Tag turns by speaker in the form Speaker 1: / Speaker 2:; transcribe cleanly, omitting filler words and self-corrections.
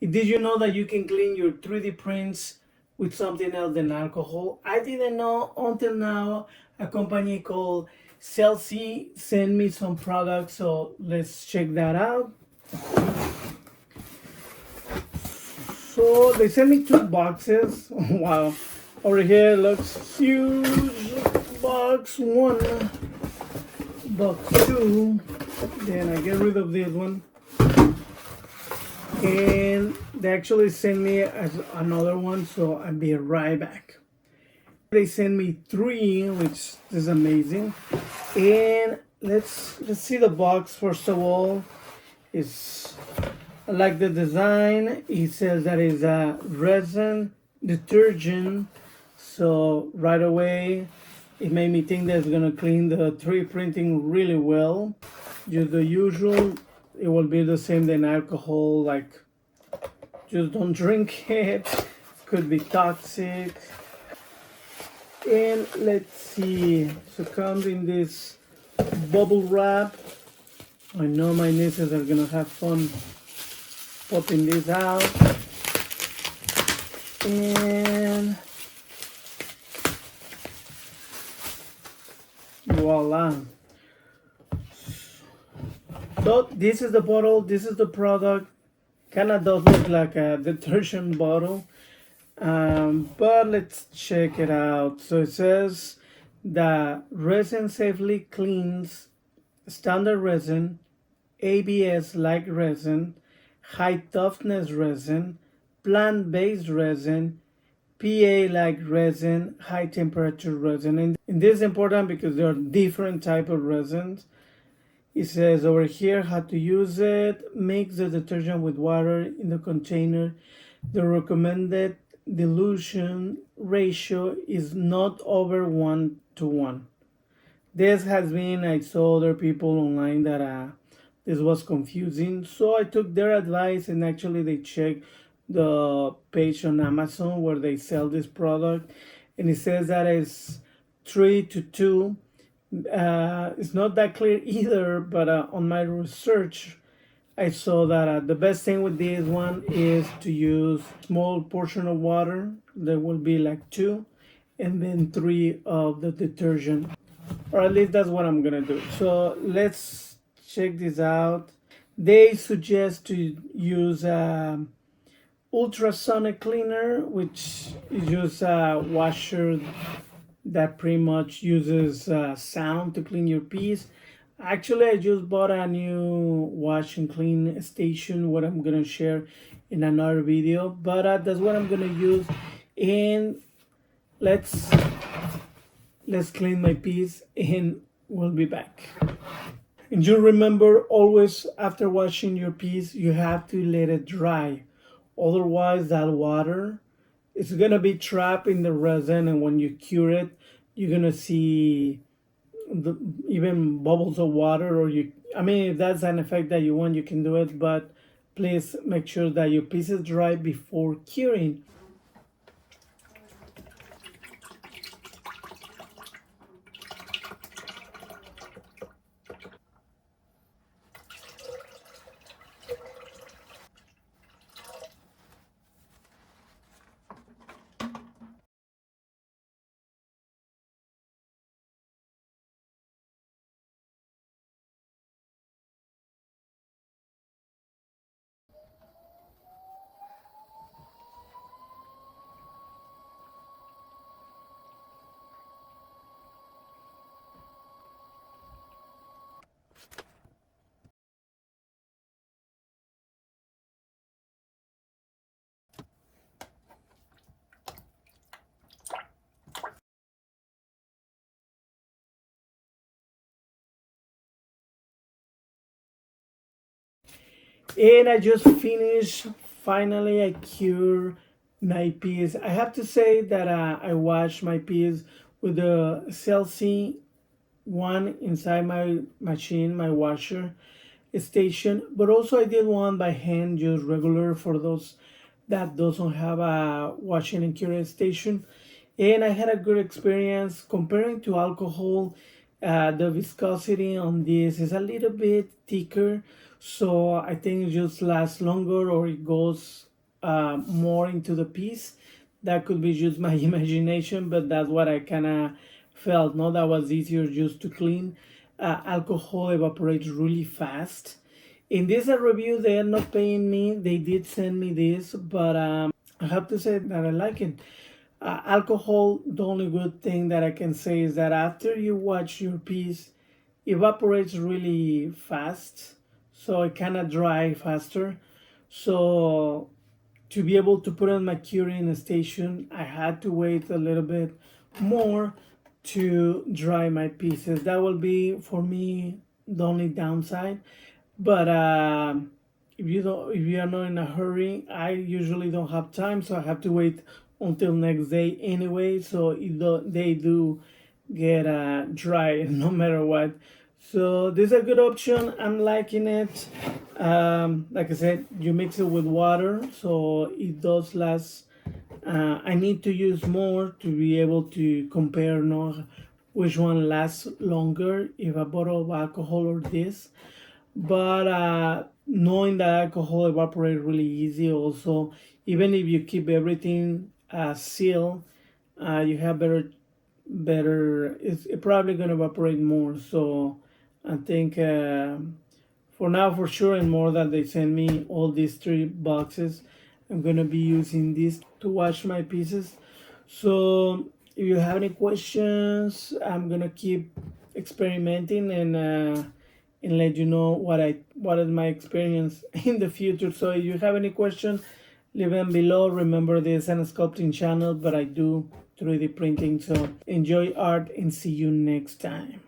Speaker 1: Did you know that you can clean your 3D prints with something else than alcohol? I didn't know until now. A company called Sailsea sent me some products, so let's check that out. So they sent me two boxes. Wow. Over here looks huge. Box one, box two. Then I get rid of this one. And they actually sent me as another one, so I'll be right back. They sent me three, which is amazing. And let's see the box first of all. It's I like the design. It says that it's a resin detergent. So right away it made me think that it's gonna clean the 3D printing really well. Just the usual, it will be the same than alcohol, like just don't drink it. It could be toxic. And let's see, so it comes in this bubble wrap. I know my nieces are gonna have fun popping this out. And voila. So this is the bottle, this is the product. Kind of does look like a detergent bottle. But let's check it out. So it says the resin safely cleans standard resin, ABS like resin, high toughness resin, plant-based resin, PA like resin, high temperature resin. And this is important because there are different type of resins. It says over here how to use it. Mix the detergent with water in the container. The recommended dilution ratio is not over 1:1. This has been, I saw other people online that this was confusing. So I took their advice and actually they checked the page on Amazon where they sell this product. And it says that it's 3:2. It's not that clear either, but on my research, I saw that the best thing with this one is to use small portion of water. There will be like 2, and then 3 of the detergent, or at least that's what I'm gonna do. So let's check this out. They suggest to use ultrasonic cleaner, which is just a washer that pretty much uses sound to clean your piece. Actually, I just bought a new wash and clean station, what I'm gonna share in another video, but that's what I'm gonna use. And let's clean my piece and we'll be back. And you remember, always after washing your piece you have to let it dry, otherwise that water it's gonna be trapped in the resin, and when you cure it you're gonna see even bubbles of water. Or I mean, if that's an effect that you want, you can do it, but please make sure that your piece is dry before curing. And I just finished. Finally, I cured my piece. I have to say that I washed my piece with the Sailsea one inside my machine, my washer station. But also I did one by hand, just regular, for those that doesn't have a washing and curing station. And I had a good experience. Comparing to alcohol, the viscosity on this is a little bit thicker, so I think it just lasts longer, or it goes more into the piece. That could be just my imagination, but that's what I kind of felt. No, that was easier just to clean. Alcohol evaporates really fast. In this review, they are not paying me. They did send me this, but I have to say that I like it. Alcohol, the only good thing that I can say is that after you wash your piece, evaporates really fast, so it kind of dry faster. So to be able to put on my curing station, I had to wait a little bit more to dry my pieces. That will be for me the only downside. But if you are not in a hurry, I usually don't have time, so I have to wait until next day anyway. So they do get dry no matter what. So this is a good option. I'm liking it. Like I said, you mix it with water, so it does last. I need to use more to be able to compare, no, which one lasts longer, if a bottle of alcohol or this. But knowing that alcohol evaporates really easy, also, even if you keep everything sealed, you have better. It's probably gonna evaporate more. So I think for now, for sure, and more that they send me all these 3 boxes, I'm gonna be using this to wash my pieces. So if you have any questions, I'm gonna keep experimenting and let you know what is my experience in the future. So if you have any questions, leave them below. Remember, this is a sculpting channel, but I do 3D printing. So enjoy art and see you next time.